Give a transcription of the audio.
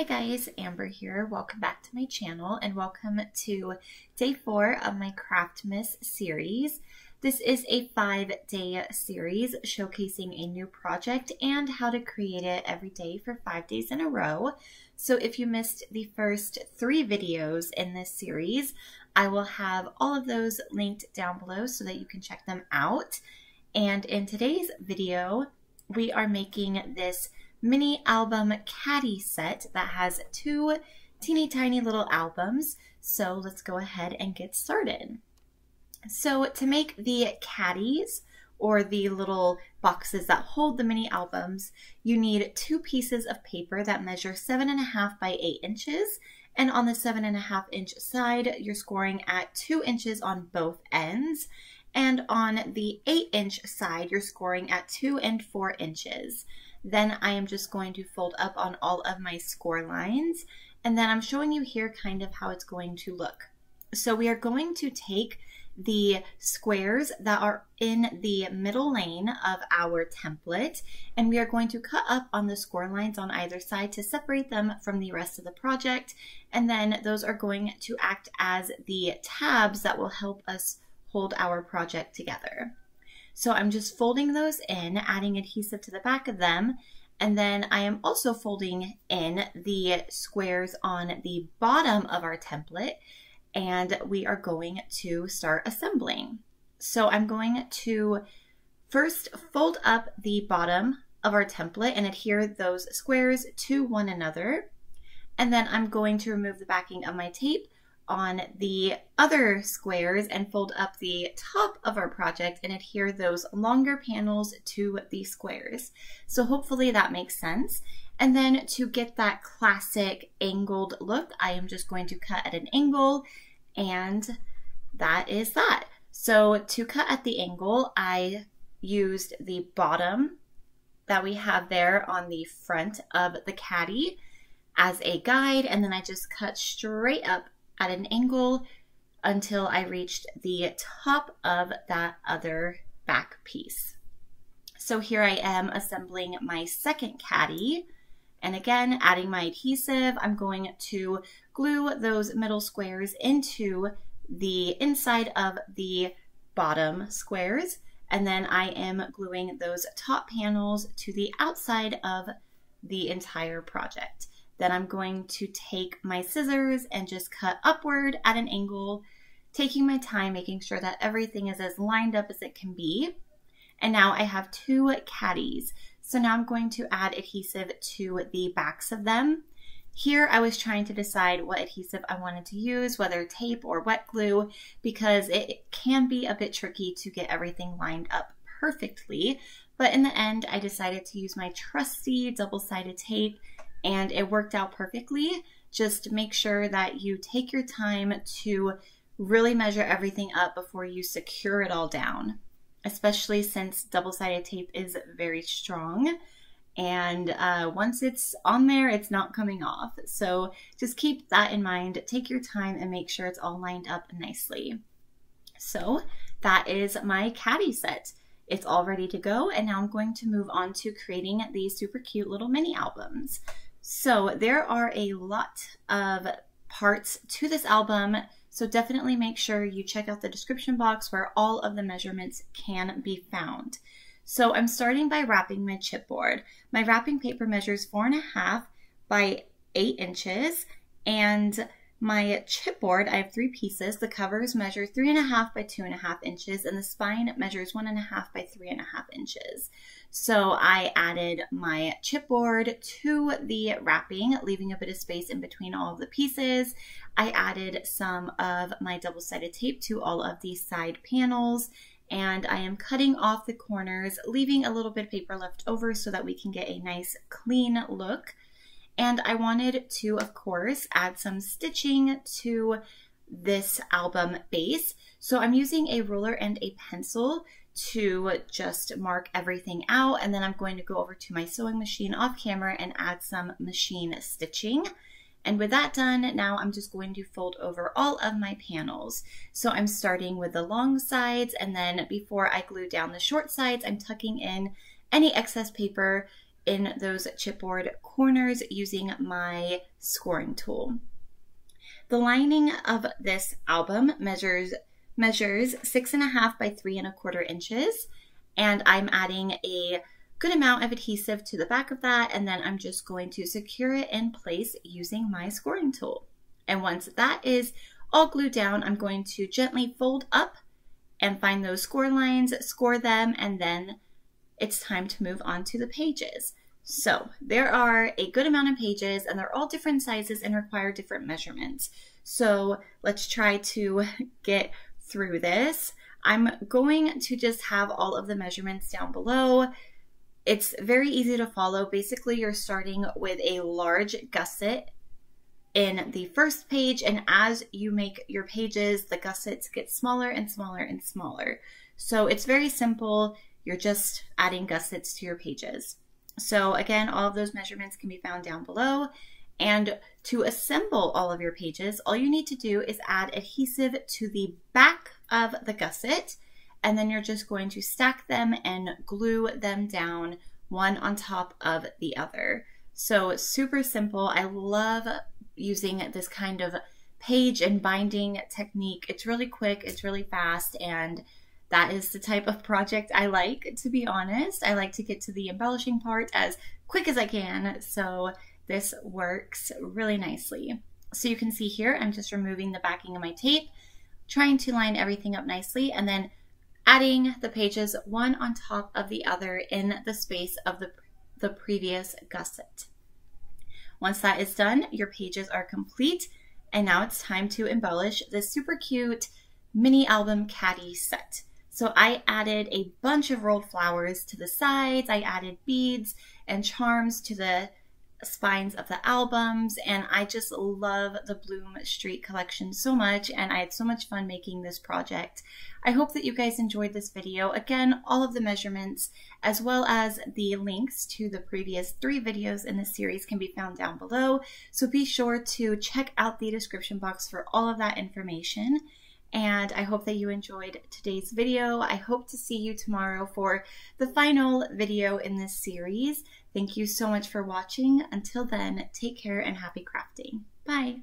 Hi guys, Amber here. Welcome back to my channel and welcome to day 4 of my Craftmas series. This is a 5-day series showcasing a new project and how to create it every day for 5 days in a row. So if you missed the first 3 videos in this series, I will have all of those linked down below so that you can check them out. And in today's video, we are making this mini album caddy set that has 2 teeny tiny little albums. So let's go ahead and get started. So to make the caddies, or the little boxes that hold the mini albums, you need 2 pieces of paper that measure 7.5 by 8 inches. And on the 7.5 inch side, you're scoring at 2 inches on both ends. And on the 8 inch side, you're scoring at 2 and 4 inches. Then I am just going to fold up on all of my score lines. And then I'm showing you here kind of how it's going to look. So we are going to take the squares that are in the middle lane of our template, and we are going to cut up on the score lines on either side to separate them from the rest of the project. And then those are going to act as the tabs that will help us hold our project together. So I'm just folding those in, adding adhesive to the back of them, and then I am also folding in the squares on the bottom of our template, and we are going to start assembling. So I'm going to first fold up the bottom of our template and adhere those squares to one another, and then I'm going to remove the backing of my tape on the other squares and fold up the top of our project and adhere those longer panels to the squares. So hopefully that makes sense. And then to get that classic angled look, I am just going to cut at an angle, and that is that. So to cut at the angle, I used the bottom that we have there on the front of the caddy as a guide, and then I just cut straight up at an angle until I reached the top of that other back piece. So here I am assembling my second caddy, and again adding my adhesive. I'm going to glue those middle squares into the inside of the bottom squares, and then I am gluing those top panels to the outside of the entire project. Then I'm going to take my scissors and just cut upward at an angle, taking my time, making sure that everything is as lined up as it can be. And now I have 2 caddies. So now I'm going to add adhesive to the backs of them. Here I was trying to decide what adhesive I wanted to use, whether tape or wet glue, because it can be a bit tricky to get everything lined up perfectly. But in the end, I decided to use my trusty double-sided tape, and it worked out perfectly. Just make sure that you take your time to really measure everything up before you secure it all down, especially since double-sided tape is very strong. And once it's on there, it's not coming off. So just keep that in mind. Take your time and make sure it's all lined up nicely. So that is my caddy set. It's all ready to go. And now I'm going to move on to creating these super cute little mini albums. So there are a lot of parts to this album, so definitely make sure you check out the description box where all of the measurements can be found. So I'm starting by wrapping my chipboard. My wrapping paper measures 4.5 by 8 inches, and my chipboard, I have 3 pieces. The covers measure 3.5 by 2.5 inches, and the spine measures 1.5 by 3.5 inches. So I added my chipboard to the wrapping, leaving a bit of space in between all of the pieces. I added some of my double-sided tape to all of these side panels, and I am cutting off the corners, leaving a little bit of paper left over so that we can get a nice clean look. And I wanted to, of course, add some stitching to this album base. So I'm using a ruler and a pencil to just mark everything out. And then I'm going to go over to my sewing machine off camera and add some machine stitching. And with that done, now I'm just going to fold over all of my panels. So I'm starting with the long sides, and then before I glue down the short sides, I'm tucking in any excess paper in those chipboard corners using my scoring tool. The lining of this album measures 6.5 by 3.25 inches, and I'm adding a good amount of adhesive to the back of that, and then I'm just going to secure it in place using my scoring tool. And once that is all glued down, I'm going to gently fold up and find those score lines, score them, and then it's time to move on to the pages. So there are a good amount of pages, and they're all different sizes and require different measurements. So let's try to get through this. I'm going to just have all of the measurements down below. It's very easy to follow. Basically, you're starting with a large gusset in the first page, and as you make your pages, the gussets get smaller and smaller and smaller. So it's very simple. You're just adding gussets to your pages. So again, all of those measurements can be found down below. And to assemble all of your pages, all you need to do is add adhesive to the back of the gusset, and then you're just going to stack them and glue them down one on top of the other. So super simple. I love using this kind of page and binding technique. It's really quick, it's really fast, and that is the type of project I like, to be honest. I like to get to the embellishing part as quick as I can, so this works really nicely. So you can see here, I'm just removing the backing of my tape, trying to line everything up nicely, and then adding the pages one on top of the other in the space of the previous gusset. Once that is done, your pages are complete, and now it's time to embellish this super cute mini album Caddy set. So I added a bunch of rolled flowers to the sides. I added beads and charms to the spines of the albums, and I just love the Bloom Street collection so much, and I had so much fun making this project. I hope that you guys enjoyed this video. Again, all of the measurements as well as the links to the previous 3 videos in this series can be found down below, so be sure to check out the description box for all of that information. And I hope that you enjoyed today's video. I hope to see you tomorrow for the final video in this series. Thank you so much for watching. Until then, take care and happy crafting. Bye.